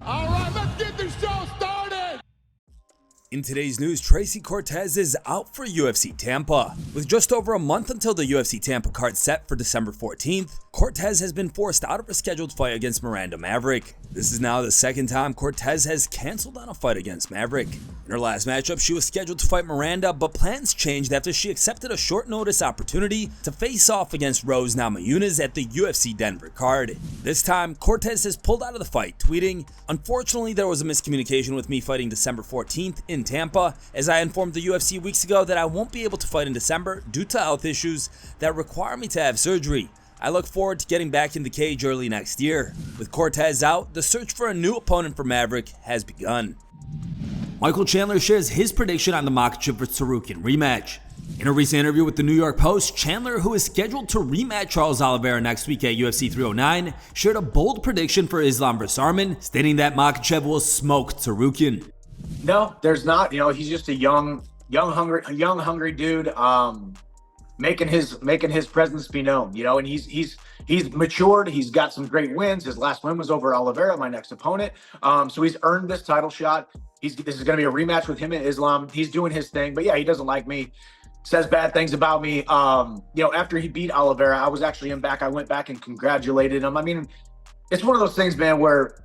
All right, let's get this show started. In today's news, Tracy Cortez is out for UFC Tampa. With just over a month until the UFC Tampa card set for December 14th, Cortez has been forced out of her scheduled fight against Miranda Maverick. This is now the second time Cortez has canceled on a fight against Maverick. In her last matchup, she was scheduled to fight Miranda, but plans changed after she accepted a short notice opportunity to face off against Rose Namajunas at the UFC Denver card. This time, Cortez has pulled out of the fight, tweeting, "Unfortunately, there was a miscommunication with me fighting December 14th in Tampa, as I informed the UFC weeks ago that I won't be able to fight in December due to health issues that require me to have surgery. I look forward to getting back in the cage early next year." With Cortez out, the search for a new opponent for Maverick has begun. Michael Chandler shares his prediction on the Makhachev vs. Tsarukyan rematch. In a recent interview with the New York Post, Chandler, who is scheduled to rematch Charles Oliveira next week at UFC 309, shared a bold prediction for Islam vs. Arman, stating that Makhachev will smoke Tsarukyan. No, there's not. You know, he's just a young, hungry dude, making his presence be known. You know, and he's matured. He's got some great wins. His last win was over Oliveira, my next opponent. So he's earned this title shot. This is going to be a rematch with him and Islam. He's doing his thing, but yeah, he doesn't like me. Says bad things about me. You know, after he beat Oliveira, I was actually I went back and congratulated him. I mean, it's one of those things, man, where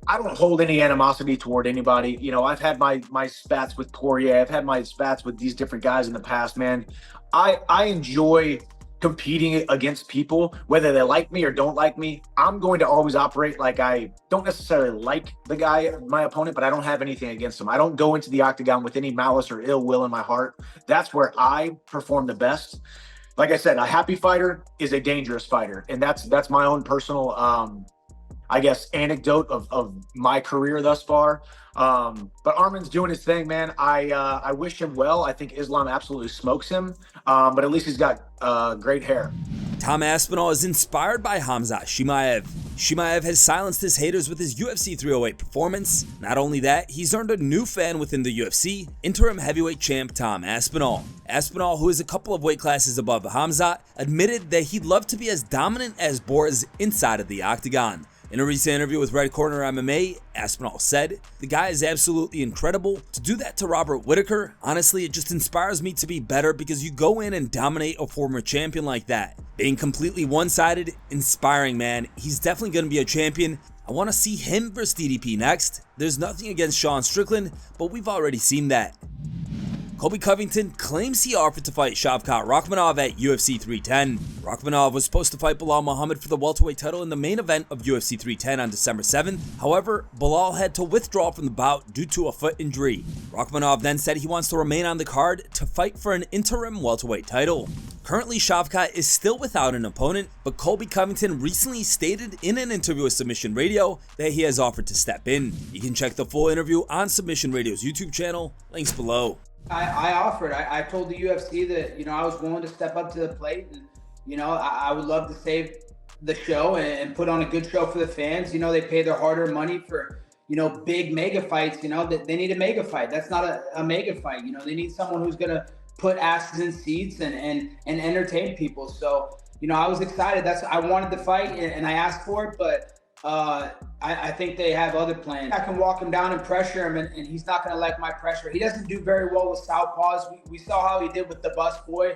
I don't hold any animosity toward anybody. You know, I've had my spats with Cormier. I've had my spats with these different guys in the past, man. I enjoy competing against people, whether they like me or don't like me. I'm going to always operate like I don't necessarily like the guy, my opponent, but I don't have anything against him. I don't go into the octagon with any malice or ill will in my heart. That's where I perform the best. Like I said, a happy fighter is a dangerous fighter. And that's my own personal, I guess, anecdote of my career thus far. But Arman's doing his thing, man. I wish him well. I think Islam absolutely smokes him, but at least he's got great hair. Tom Aspinall is inspired by Khamzat Chimaev. Chimaev has silenced his haters with his UFC 308 performance. Not only that, he's earned a new fan within the UFC, interim heavyweight champ Tom Aspinall. Aspinall, who is a couple of weight classes above Khamzat, admitted that he'd love to be as dominant as Boris inside of the octagon. In a recent interview with Red Corner MMA, Aspinall said, "The guy is absolutely incredible. To do that to Robert Whittaker, honestly, it just inspires me to be better because you go in and dominate a former champion like that. Being completely one-sided, inspiring, man. He's definitely going to be a champion. I want to see him versus DDP next. There's nothing against Sean Strickland, but we've already seen that." Colby Covington claims he offered to fight Shavkat Rakhmonov at UFC 310. Rakhmonov was supposed to fight Belal Muhammad for the welterweight title in the main event of UFC 310 on December 7th. However, Belal had to withdraw from the bout due to a foot injury. Rakhmonov then said he wants to remain on the card to fight for an interim welterweight title. Currently, Shavkat is still without an opponent, but Colby Covington recently stated in an interview with Submission Radio that he has offered to step in. You can check the full interview on Submission Radio's YouTube channel, links below. I offered. I told the UFC that, you know, I was willing to step up to the plate, and, you know, I would love to save the show and put on a good show for the fans. You know, they pay their hard-earned money for, you know, big mega fights. You know, they need a mega fight. That's not a mega fight. You know, they need someone who's going to put asses in seats and entertain people. So, you know, I was excited. I wanted the fight, and I asked for it, but I think they have other plans. I can walk him down and pressure him, and he's not going to like my pressure. He doesn't do very well with southpaws. We saw how he did with the bus boy,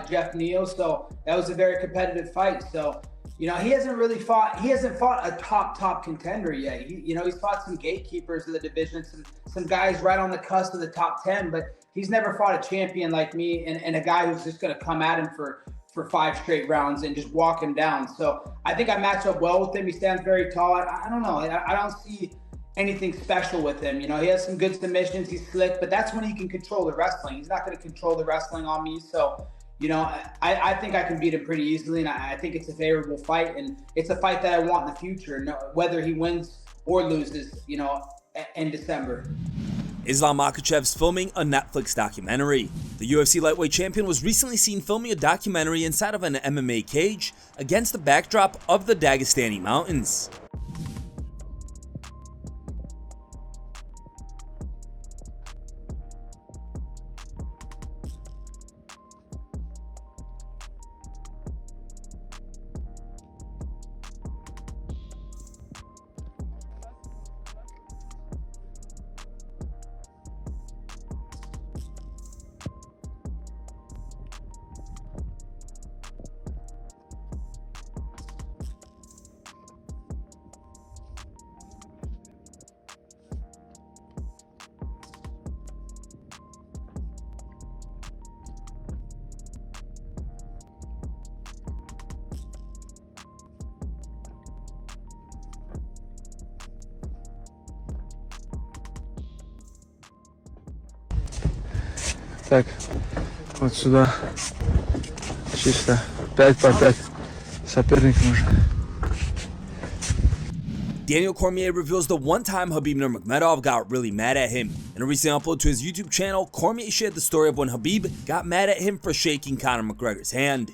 Jeff Neal. So that was a very competitive fight. So, you know, he hasn't fought a top contender yet. He's fought some gatekeepers of the division, some guys right on the cusp of the top 10, but he's never fought a champion like me and a guy who's just going to come at him for 5 straight rounds and just walk him down. So I think I match up well with him. He stands very tall. I don't know. I don't see anything special with him. You know, he has some good submissions. He's slick, but that's when he can control the wrestling. He's not going to control the wrestling on me. So, you know, I think I can beat him pretty easily, and I think it's a favorable fight, and it's a fight that I want in the future, whether he wins or loses, you know, in December. Islam Makhachev's filming a Netlifx documentary. The UFC lightweight champion was recently seen filming a documentary inside of an MMA cage against the backdrop of the Dagestani mountains. Так, вот сюда. Чисто 5 по 5. Соперник нужен. Daniel Cormier reveals the one time Khabib Nurmagomedov got really mad at him. In a recent upload to his YouTube channel, Cormier shared the story of when Khabib got mad at him for shaking Conor McGregor's hand.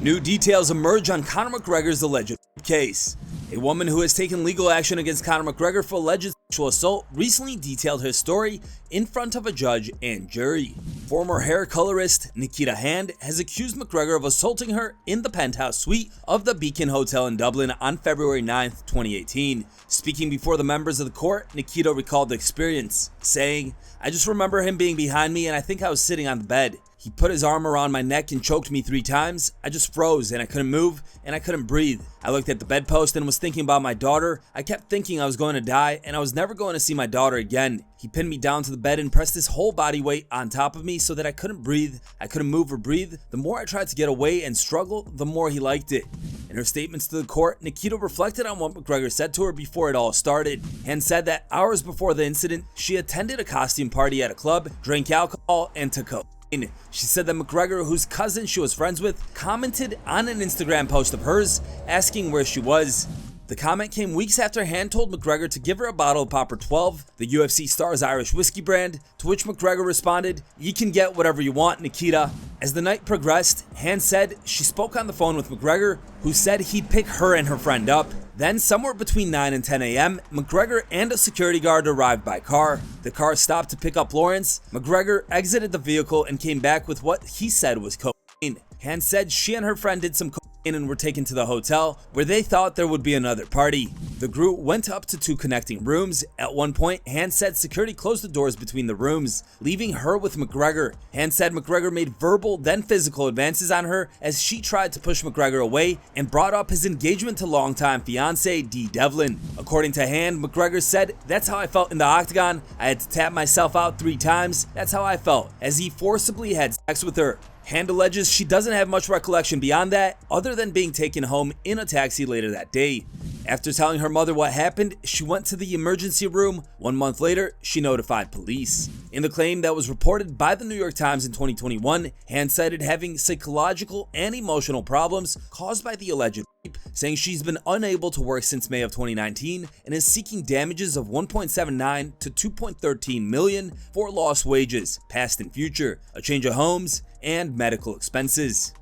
New details emerge on Conor McGregor's alleged case. A woman who has taken legal action against Conor McGregor for alleged sexual assault recently detailed her story in front of a judge and jury. Former hair colorist Nikita Hand has accused McGregor of assaulting her in the penthouse suite of the Beacon Hotel in Dublin on February 9, 2018. Speaking before the members of the court, Nikita recalled the experience, saying, "I just remember him being behind me and I think I was sitting on the bed. He put his arm around my neck and choked me 3 times. I just froze and I couldn't move and I couldn't breathe. I looked at the bedpost and was thinking about my daughter. I kept thinking I was going to die and I was never going to see my daughter again. He pinned me down to the bed and pressed his whole body weight on top of me so that I couldn't breathe. I couldn't move or breathe. The more I tried to get away and struggle, the more he liked it." In her statements to the court, Nikita reflected on what McGregor said to her before it all started, and said that hours before the incident, she attended a costume party at a club, drank alcohol, and took cocaine. She said that McGregor, whose cousin she was friends with, commented on an Instagram post of hers asking where she was. The comment came weeks after Hand told McGregor to give her a bottle of Popper 12, the UFC star's Irish whiskey brand, to which McGregor responded, "You can get whatever you want, Nikita." As the night progressed, Hand said she spoke on the phone with McGregor, who said he'd pick her and her friend up. Then, somewhere between 9 and 10 a.m., McGregor and a security guard arrived by car. The car stopped to pick up Lawrence. McGregor exited the vehicle and came back with what he said was cocaine. Hand said she and her friend did some cocaine and were taken to the hotel, where they thought there would be another party. The group went up to 2 connecting rooms. At one point, Hand said security closed the doors between the rooms, leaving her with McGregor. Hand said McGregor made verbal, then physical advances on her as she tried to push McGregor away and brought up his engagement to longtime fiance Dee Devlin. According to Hand, McGregor said, "That's how I felt in the octagon. I had to tap myself out 3 times. That's how I felt," as he forcibly had sex with her. Hand alleges she doesn't have much recollection beyond that, other than being taken home in a taxi later that day. After telling her mother what happened, she went to the emergency room. 1 month later, she notified police. In the claim that was reported by the New York Times in 2021, Hand cited having psychological and emotional problems caused by the alleged rape, saying she's been unable to work since May of 2019 and is seeking damages of 1.79 to 2.13 million for lost wages, past and future, a change of homes, and medical expenses.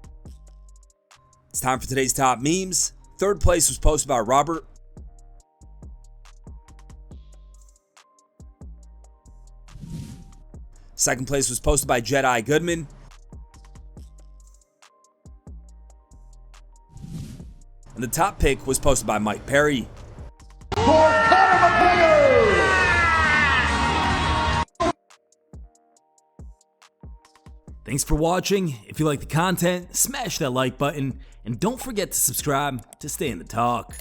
It's time for today's top memes. 3rd place was posted by Robert. Second place was posted by Jedi Goodman. And the top pick was posted by Mike Perry. For Conor McGregor! Thanks for watching. If you like the content, smash that like button and don't forget to subscribe to stay in the talk.